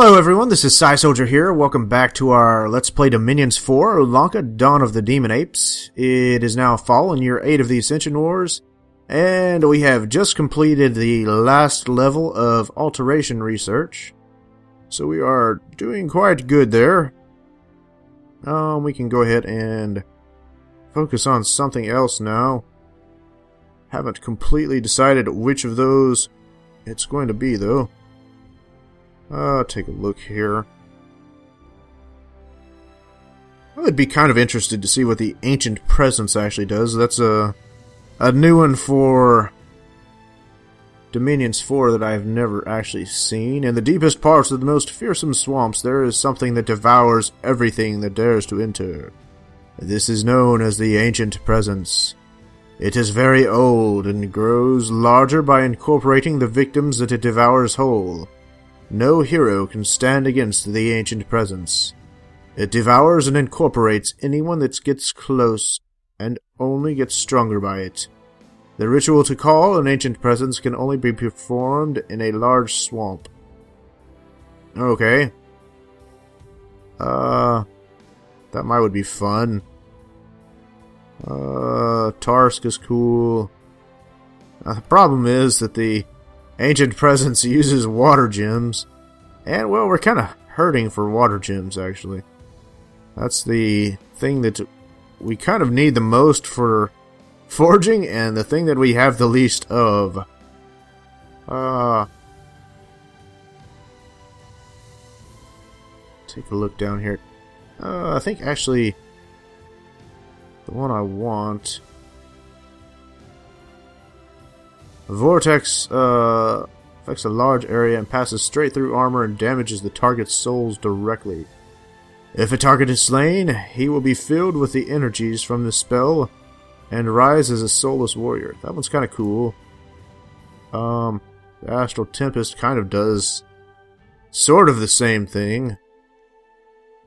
Hello everyone, this is Psy Soldier here. Welcome back to our Let's Play Dominions 4, Lanka, Dawn of the Demon Apes. It is now fall in year 8 of the Ascension Wars, and we have just completed the last level of alteration research. So we are doing quite good there. We can go ahead and focus on something else now. Haven't completely decided which of those it's going to be though. Take a look here. I would be kind of interested to see what the Ancient Presence actually does. That's a new one for Dominions 4 that I've never actually seen. In the deepest parts of the most fearsome swamps, there is something that devours everything that dares to enter. This is known as the Ancient Presence. It is very old and grows larger by incorporating the victims that it devours whole. No hero can stand against the Ancient Presence. It devours and incorporates anyone that gets close, and only gets stronger by it. The ritual to call an Ancient Presence can only be performed in a large swamp. Okay. That would be fun. Tarsk is cool. The problem is that the Ancient Presence uses water gems, and well, we're kind of hurting for water gems, actually. That's the thing that we kind of need the most for forging, and the thing that we have the least of. Take a look down here. I think actually the one I want... Vortex affects a large area and passes straight through armor and damages the target's souls directly. If a target is slain, he will be filled with the energies from the spell and rise as a soulless warrior. That one's kind of cool. The Astral Tempest kind of does sort of the same thing.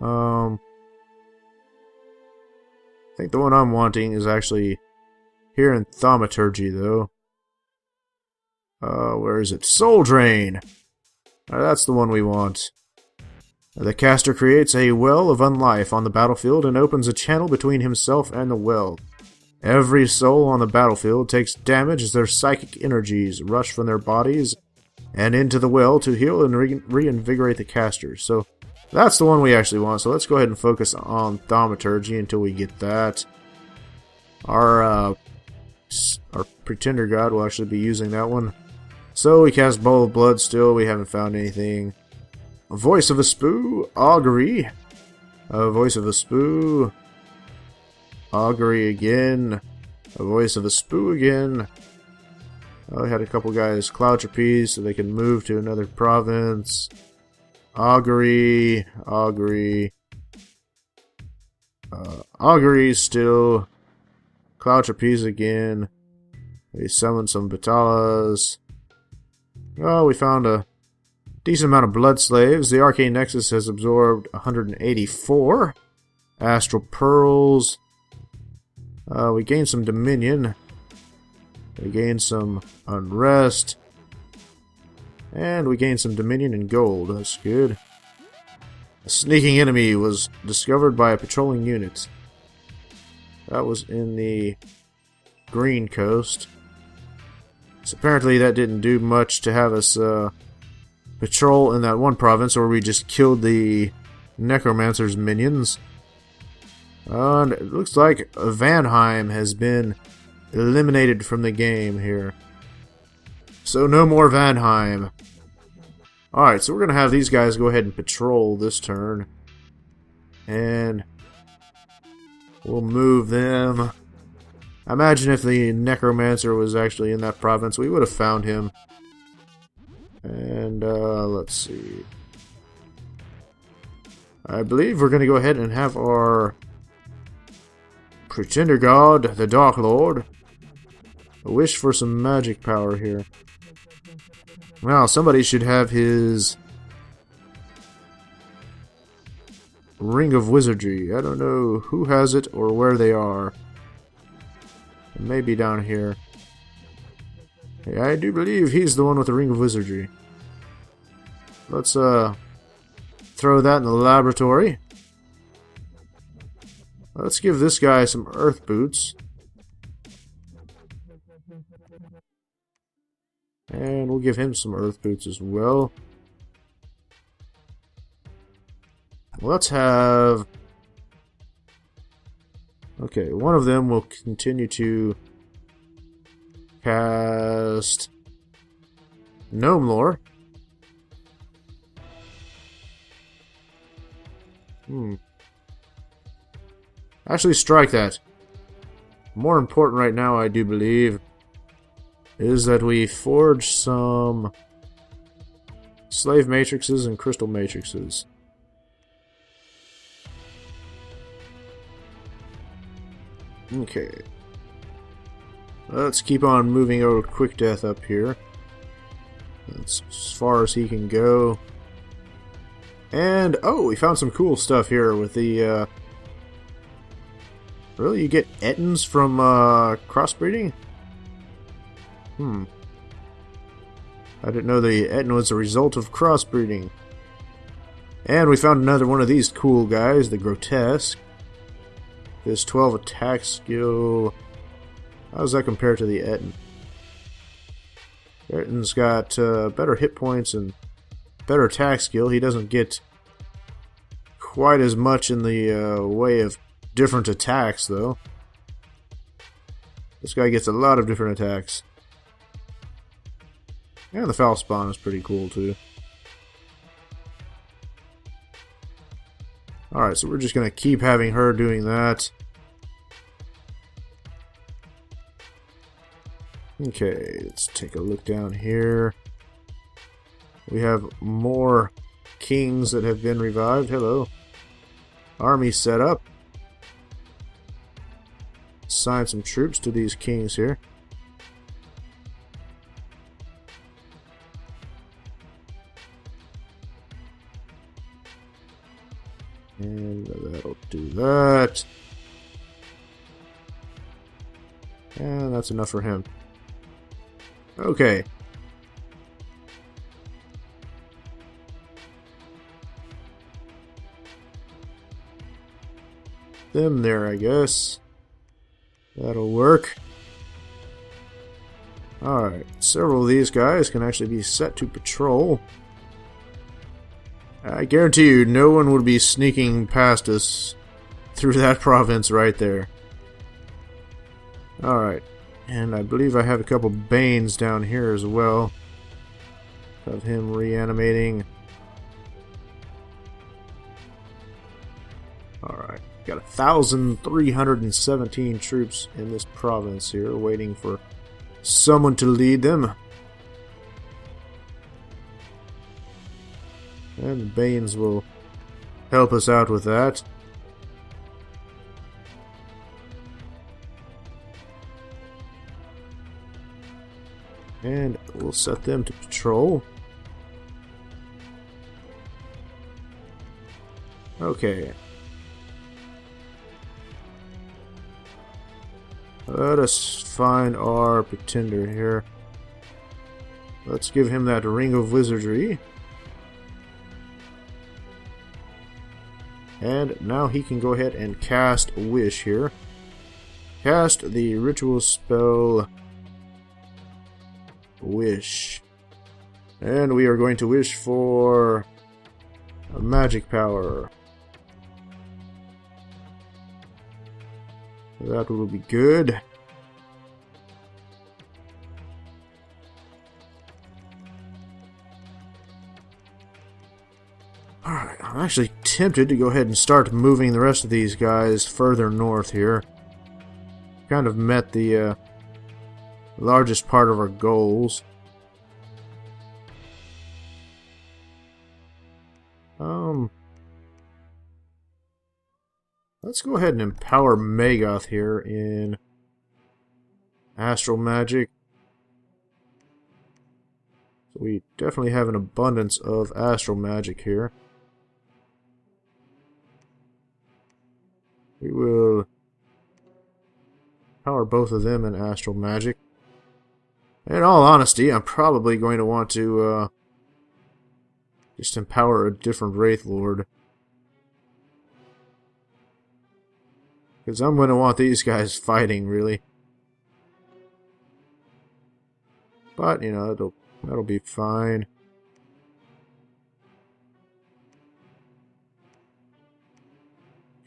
I think the one I'm wanting is actually here in Thaumaturgy, though. Where is it? Soul Drain! That's the one we want. The caster creates a well of unlife on the battlefield and opens a channel between himself and the well. Every soul on the battlefield takes damage as their psychic energies rush from their bodies and into the well to heal and reinvigorate the caster. So that's the one we actually want. So let's go ahead and focus on Thaumaturgy until we get that. Our Pretender God will actually be using that one. So we cast Bowl of Blood still, we haven't found anything. A Voice of a Spoo, Augury. A Voice of a Spoo. Augury again. A Voice of a Spoo again. We had a couple guys Cloud Trapeze so they can move to another province. Augury. Augury. Augury still. Cloud Trapeze again. We summoned some Batalas. Oh, we found a decent amount of Blood Slaves. The Arcane Nexus has absorbed 184. Astral Pearls. We gained some Dominion. We gained some Unrest. And we gained some Dominion and Gold. That's good. A sneaking enemy was discovered by a patrolling unit. That was in the Green Coast. So apparently that didn't do much to have us patrol in that one province where we just killed the Necromancer's minions. And it looks like Vanheim has been eliminated from the game here. So no more Vanheim. Alright, so we're going to have these guys go ahead and patrol this turn. And we'll move them. I imagine if the Necromancer was actually in that province, we would have found him. And, let's see. I believe we're going to go ahead and have our Pretender God, the Dark Lord, wish for some magic power here. Well, somebody should have his Ring of Wizardry. I don't know who has it or where they are. Maybe down here. I do believe he's the one with the Ring of Wizardry. Let's throw that in the laboratory. Let's give this guy some earth boots. And we'll give him some earth boots as well. Let's have... Okay, one of them will continue to cast Gnome Lore. Actually, strike that. More important right now, I do believe, is that we forge some slave matrices and crystal matrices. Okay. Let's keep on moving old Quick Death up here. That's as far as he can go. And, oh, we found some cool stuff here with the, Really? You get Ettins from, crossbreeding? I didn't know the Ettin was a result of crossbreeding. And we found another one of these cool guys, the Grotesque. This 12 attack skill. How does that compare to the Ettin? Ettin's got better hit points and better attack skill. He doesn't get quite as much in the way of different attacks, though. This guy gets a lot of different attacks. And the foul spawn is pretty cool, too. Alright, so we're just going to keep having her doing that. Okay, let's take a look down here. We have more kings that have been revived. Hello. Army set up. Assign some troops to these kings here. And that'll do that. And that's enough for him. Okay. Them there, I guess. That'll work. Alright, several of these guys can actually be set to patrol. I guarantee you, no one would be sneaking past us through that province right there. Alright, and I believe I have a couple Banes down here as well. Have him reanimating. Alright, got 1,317 troops in this province here, waiting for someone to lead them. And the Banes will help us out with that. And we'll set them to patrol. Okay. Let us find our pretender here. Let's give him that Ring of Wizardry. And now he can go ahead and cast Wish here. Cast the ritual spell Wish. And we are going to wish for a magic power. That will be good. Alright, I'm actually tempted to go ahead and start moving the rest of these guys further north here. Kind of met the largest part of our goals. Let's go ahead and empower Magoth here in Astral Magic. So we definitely have an abundance of Astral Magic here. We will power both of them in Astral Magic. In all honesty, I'm probably going to want to Just empower a different Wraith Lord. Because I'm going to want these guys fighting, really. But, you know, that'll be fine.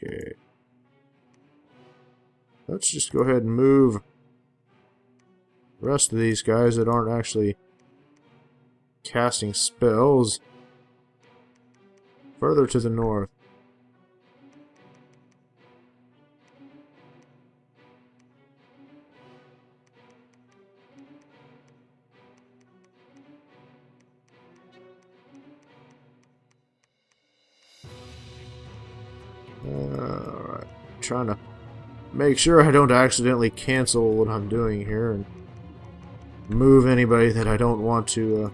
Okay. Let's just go ahead and move the rest of these guys that aren't actually casting spells further to the north. Alright, trying to make sure I don't accidentally cancel what I'm doing here and move anybody that I don't want to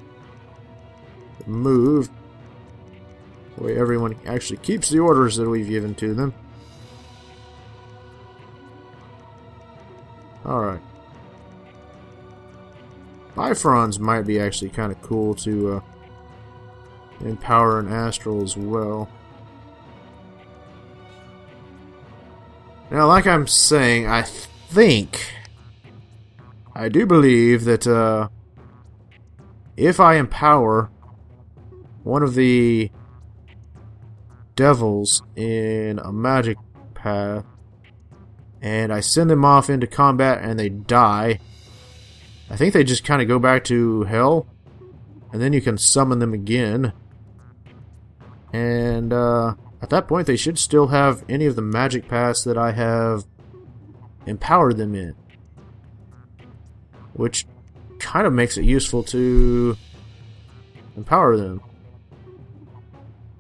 move. That way everyone actually keeps the orders that we've given to them. Alright. Bifrons might be actually kind of cool to empower an astral as well. Now, like I'm saying, I do believe that if I empower one of the devils in a magic path and I send them off into combat and they die, I think they just kind of go back to hell, and then you can summon them again. And at that point, they should still have any of the magic paths that I have empowered them in. Which kind of makes it useful to empower them.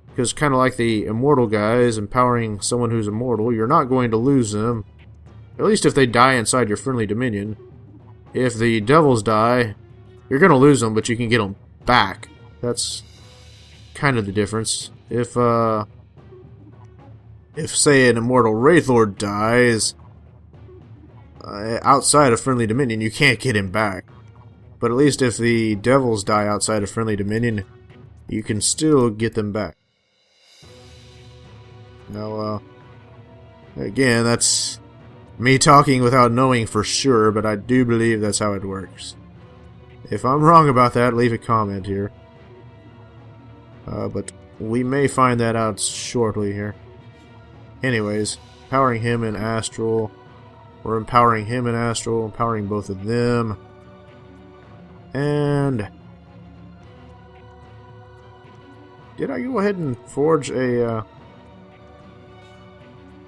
Because kind of like the immortal guys, empowering someone who's immortal, you're not going to lose them. At least if they die inside your friendly dominion. If the devils die, you're going to lose them, but you can get them back. That's kind of the difference. If say an immortal Wraith Lord dies outside of friendly dominion, you can't get him back. But at least if the devils die outside of friendly dominion, you can still get them back. Now, again, that's me talking without knowing for sure, but I do believe that's how it works. If I'm wrong about that, leave a comment here. But we may find that out shortly here. Anyways, empowering him in Astral. We're empowering him in Astral, empowering both of them. And did I go ahead and forge a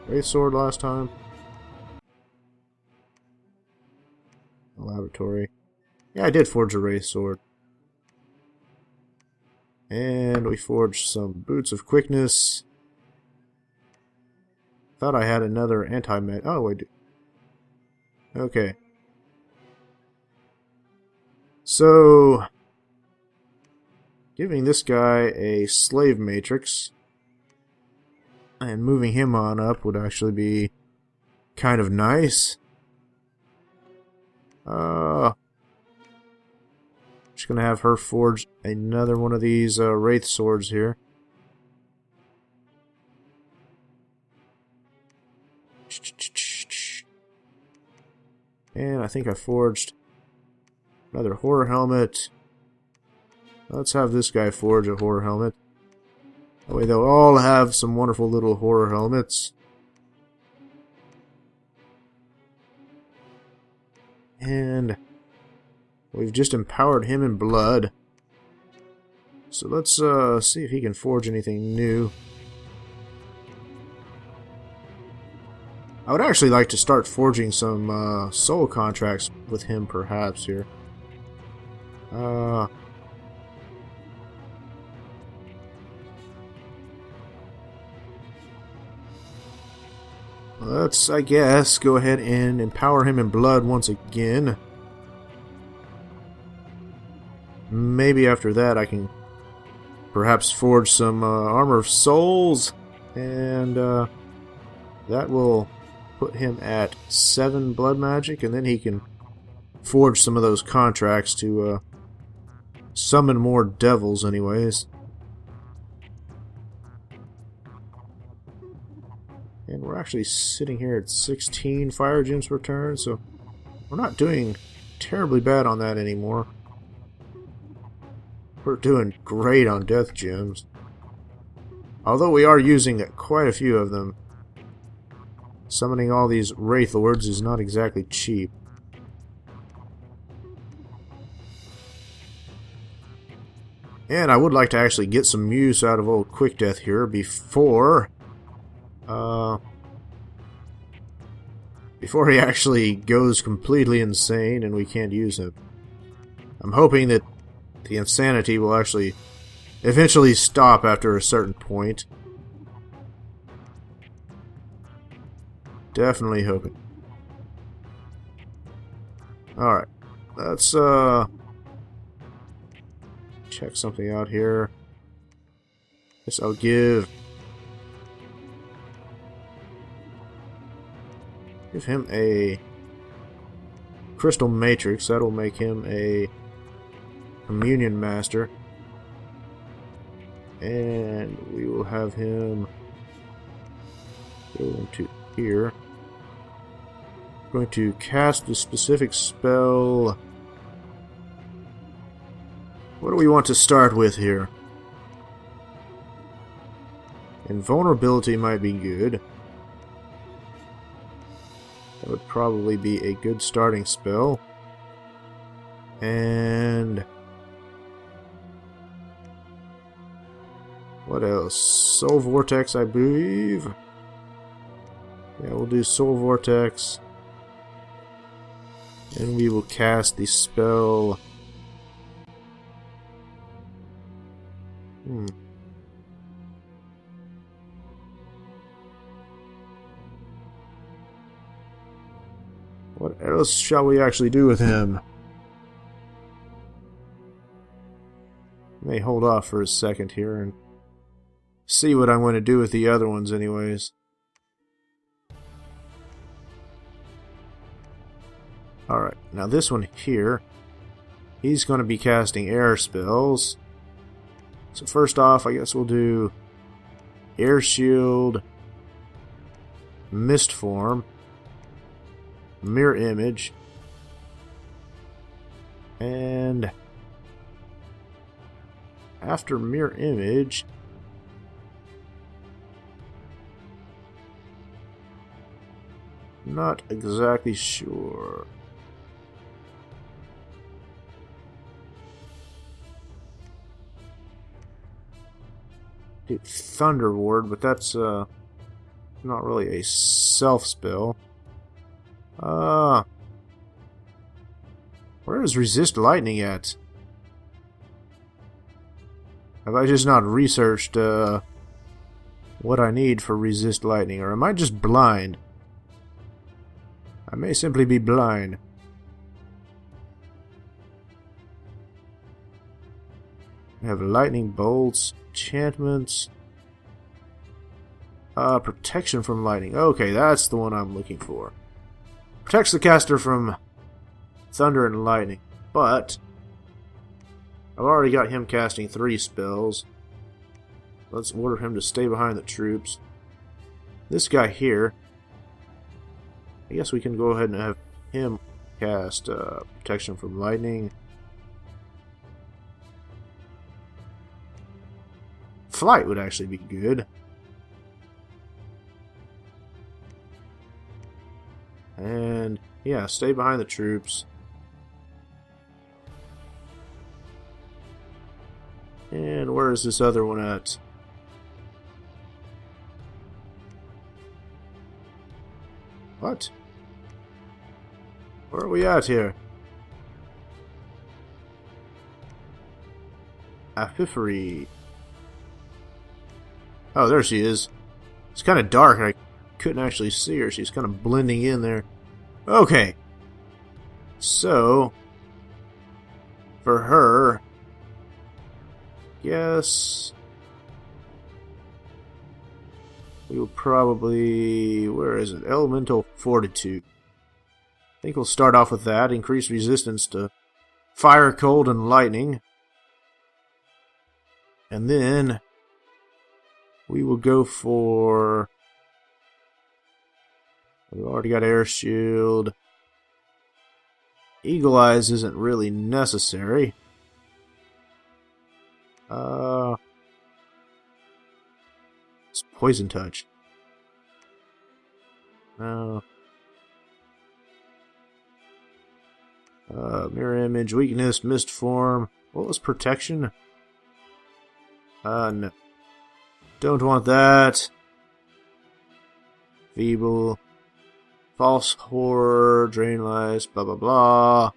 Wraith Sword last time? Laboratory. Yeah, I did forge a Wraith Sword. And we forged some Boots of Quickness. Thought I had another anti-med. Oh, I do. Okay. So, giving this guy a Slave Matrix and moving him on up would actually be kind of nice. Just gonna have her forge another one of these Wraith Swords here. And I think I forged another Horror Helmet. Let's have this guy forge a Horror Helmet. That way they'll all have some wonderful little Horror Helmets. And we've just empowered him in blood. So let's see if he can forge anything new. I would actually like to start forging some soul contracts with him perhaps here. Let's, I guess, go ahead and empower him in blood once again. Maybe after that I can perhaps forge some Armor of Souls, and that will put him at 7 blood magic, and then he can forge some of those contracts to summon more devils anyways. And we're actually sitting here at 16 fire gems per turn, so we're not doing terribly bad on that anymore. We're doing great on death gems. Although we are using quite a few of them. Summoning all these Wraith Lords is not exactly cheap. And I would like to actually get some use out of old Quick Death here before he actually goes completely insane and we can't use him. I'm hoping that the insanity will actually eventually stop after a certain point. Definitely hoping. Alright, let's check something out here. Guess I'll give him a Crystal Matrix. That'll make him a Communion Master. And we will have him go into here. Going to cast the specific spell. What do we want to start with here? Invulnerability might be good. That would probably be a good starting spell. And what else? Soul Vortex, I believe. Yeah, we'll do Soul Vortex. And we will cast the spell. What else shall we actually do with him? May hold off for a second here and see what I'm going to do with the other ones anyways. Alright, now this one here, he's going to be casting air spells. So first off, I guess we'll do Air Shield, Mist Form, Mirror Image, and after Mirror Image, not exactly sure. Thunder Ward, but that's not really a self spell. Where is Resist Lightning at? Have I just not researched what I need for Resist Lightning, or am I just blind? I may simply be blind. We have lightning bolts, enchantments, protection from lightning. Okay, that's the one I'm looking for. Protects the caster from thunder and lightning, but I've already got him casting 3 spells. Let's order him to stay behind the troops. This guy here, I guess we can go ahead and have him cast protection from lightning. Flight would actually be good. And yeah, stay behind the troops. And where is this other one at? What? Where are we at here? Aphiphory. Oh, there she is. It's kind of dark. I couldn't actually see her. She's kind of blending in there. Okay. So, for her, yes, we will probably, where is it? Elemental Fortitude. I think we'll start off with that. Increase resistance to fire, cold, and lightning. And then we will go for We've already got air shield. Eagle Eyes isn't really necessary. It's Poison Touch. No. Mirror Image, Weakness, Mist Form. What was Protection? No. Don't want that. Feeble. False Horror, Drain Lice, blah blah blah.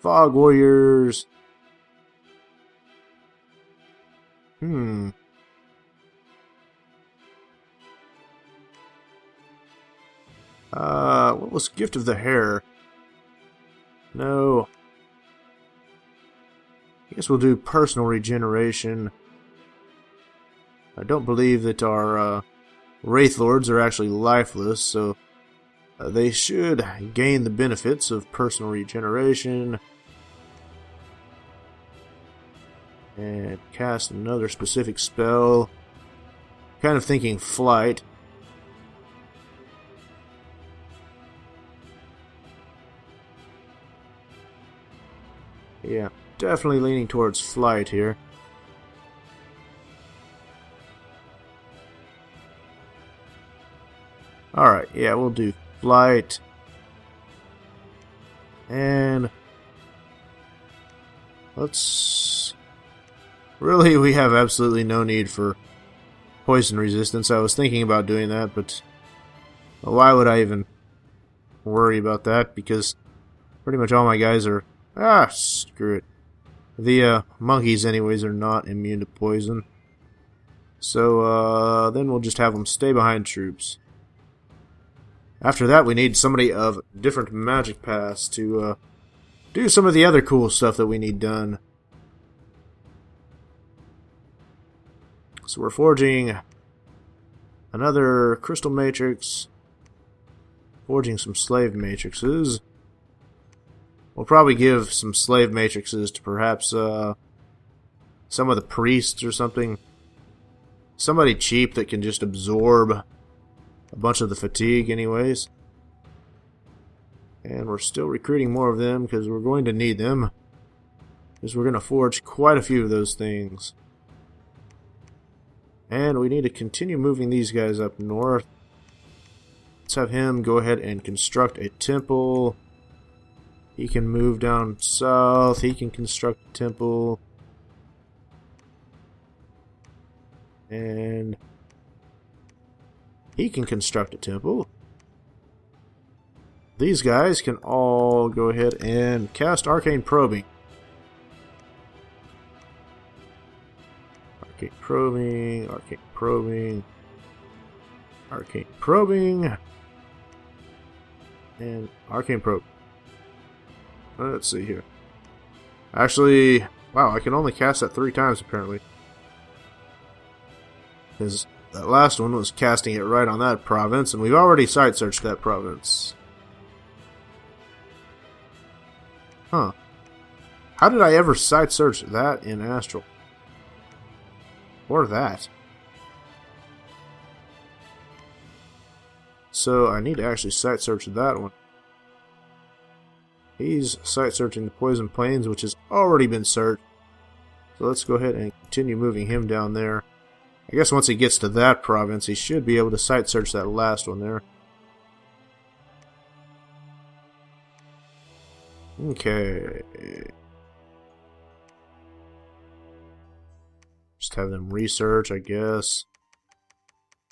Fog Warriors. What was Gift of the Hair? No. I guess we'll do Personal Regeneration. I don't believe that our Wraith Lords are actually lifeless, so they should gain the benefits of Personal Regeneration. And cast another specific spell. Kind of thinking Flight. Yeah, definitely leaning towards Flight here. Alright, yeah, we'll do Flight. And let's... Really, we have absolutely no need for poison resistance. I was thinking about doing that, but why would I even worry about that? Because pretty much all my guys are... screw it. The monkeys, anyways, are not immune to poison. So, then we'll just have them stay behind troops. After that, we need somebody of different magic pass to do some of the other cool stuff that we need done. So we're forging another crystal matrix, forging some slave matrices. We'll probably give some slave matrices to perhaps some of the priests or something. Somebody cheap that can just absorb a bunch of the fatigue anyways. And we're still recruiting more of them because we're going to need them. Because we're going to forge quite a few of those things. And we need to continue moving these guys up north. Let's have him go ahead and construct a temple. He can move down south. He can construct a temple. And he can construct a temple. These guys can all go ahead and cast Arcane Probing. Arcane Probing, Arcane Probing, Arcane Probing, and Arcane Probe. Let's see here. Actually, wow, I can only cast that 3 times apparently. Because that last one was casting it right on that province, and we've already site searched that province. Huh. How did I ever site search that in Astral? Or that? So I need to actually site search that one. He's site searching the Poison Plains, which has already been searched. So let's go ahead and continue moving him down there. I guess once he gets to that province, he should be able to site search that last one there. Okay. Just have them research, I guess.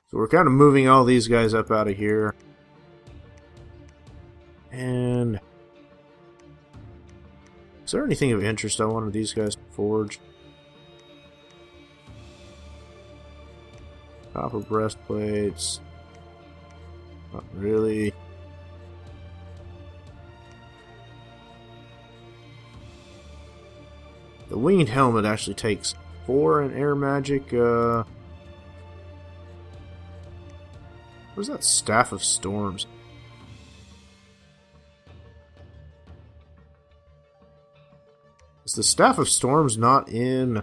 So we're kind of moving all these guys up out of here. And is there anything of interest I wanted these guys to forge? Copper breastplates. Not really. The winged helmet actually takes 4 in air magic. Where's that Staff of Storms? Is the Staff of Storms not in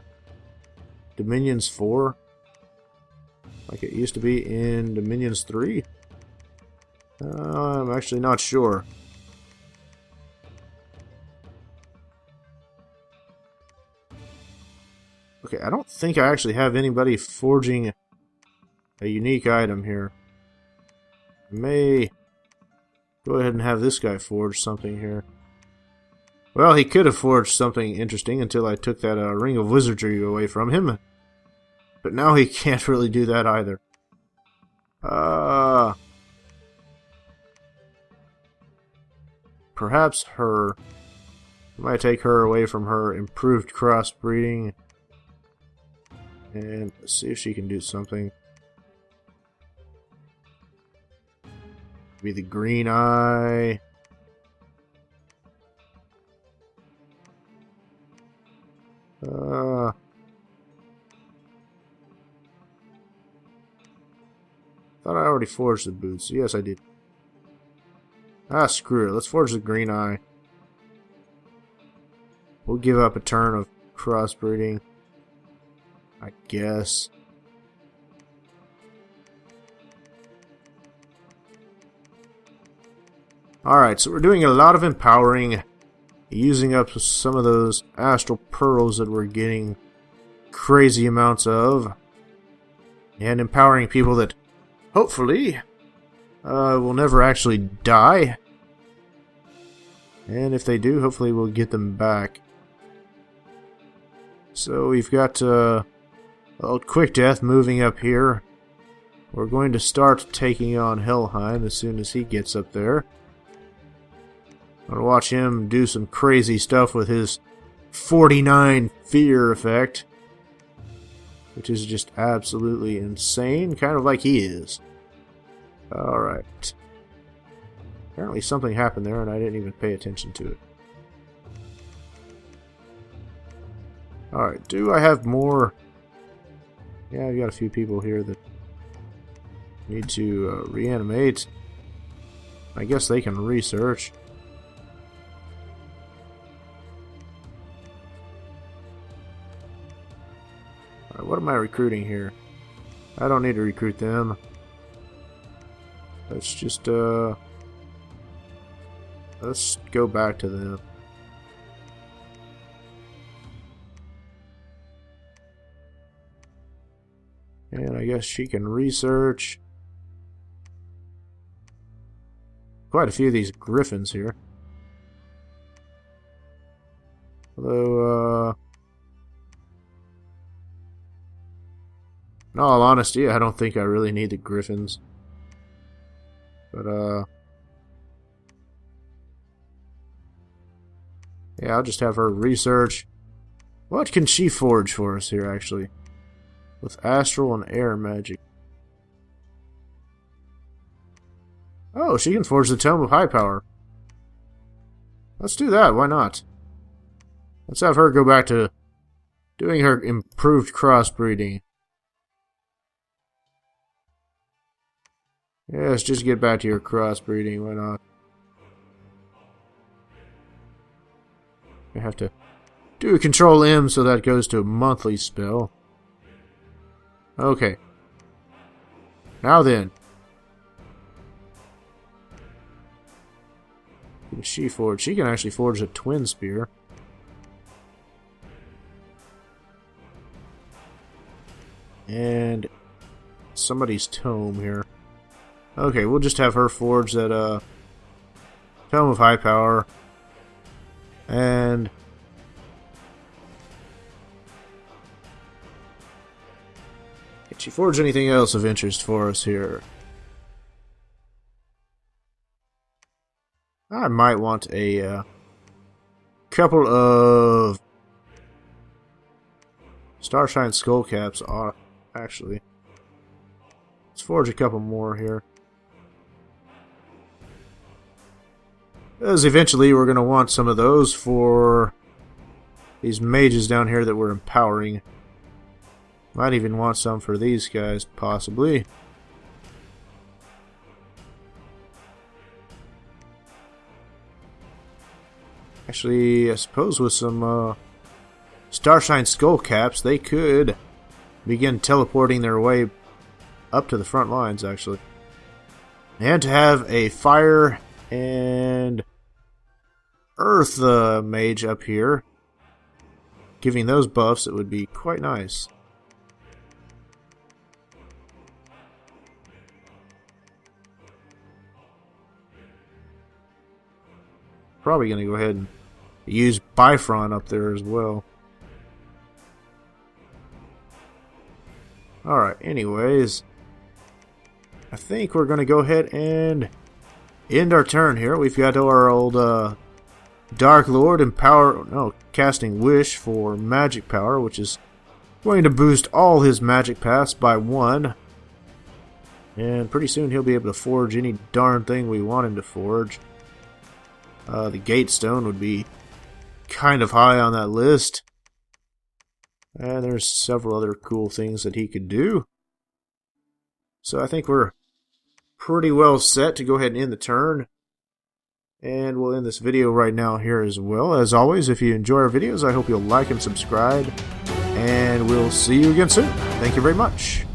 Dominions 4? Like it used to be in Dominions 3? I'm actually not sure. Okay, I don't think I actually have anybody forging a unique item here. I may go ahead and have this guy forge something here. Well, he could have forged something interesting until I took that Ring of Wizardry away from him. But now he can't really do that either. Perhaps her. I might take her away from her improved crossbreeding. And see if she can do something. Maybe the green eye. Thought I already forged the boots. Yes, I did. Ah, screw it. Let's forge the green eye. We'll give up a turn of crossbreeding, I guess. Alright, so we're doing a lot of empowering, using up some of those astral pearls that we're getting crazy amounts of, and empowering people that hopefully will never actually die. And if they do, hopefully we'll get them back. So we've got Quick Death moving up here. We're going to start taking on Helheim as soon as he gets up there. I'm going to watch him do some crazy stuff with his 49 fear effect, which is just absolutely insane, kind of like he is. Alright. Apparently something happened there and I didn't even pay attention to it. Alright, do I have more? Yeah, I've got a few people here that need to reanimate. I guess they can research. Alright, what am I recruiting here? I don't need to recruit them. Let's just, let's go back to them. And I guess she can research. Quite a few of these griffins here. Although, in all honesty, I don't think I really need the griffins. But, yeah, I'll just have her research. What can she forge for us here, actually? With astral and air magic. Oh, she can forge the Tome of High Power. Let's do that, why not? Let's have her go back to doing her improved crossbreeding. Yes, just get back to your crossbreeding, why not? I have to do Control M so that goes to a monthly spell. Okay. Now then. What can she forge? She can actually forge a twin spear. And somebody's tome here. Okay, we'll just have her forge that Tome of High Power. And can she forge anything else of interest for us here? I might want a couple of Starshine Skullcaps, actually. Let's forge a couple more here. Because eventually we're going to want some of those for these mages down here that we're empowering. Might even want some for these guys, possibly. Actually, I suppose with some Starshine Skullcaps, they could begin teleporting their way up to the front lines, actually. And to have a fire and earth mage up here, giving those buffs, it would be quite nice. Probably going to go ahead and use Bifron up there as well. Alright, anyways, I think we're going to go ahead and end our turn here. We've got our old Dark Lord and casting Wish for magic power, which is going to boost all his magic paths by 1. And pretty soon he'll be able to forge any darn thing we want him to forge. The Gate Stone would be kind of high on that list. And there's several other cool things that he could do. So I think we're pretty well set to go ahead and end the turn. And we'll end this video right now here as well. As always, if you enjoy our videos, I hope you'll like and subscribe. And we'll see you again soon. Thank you very much.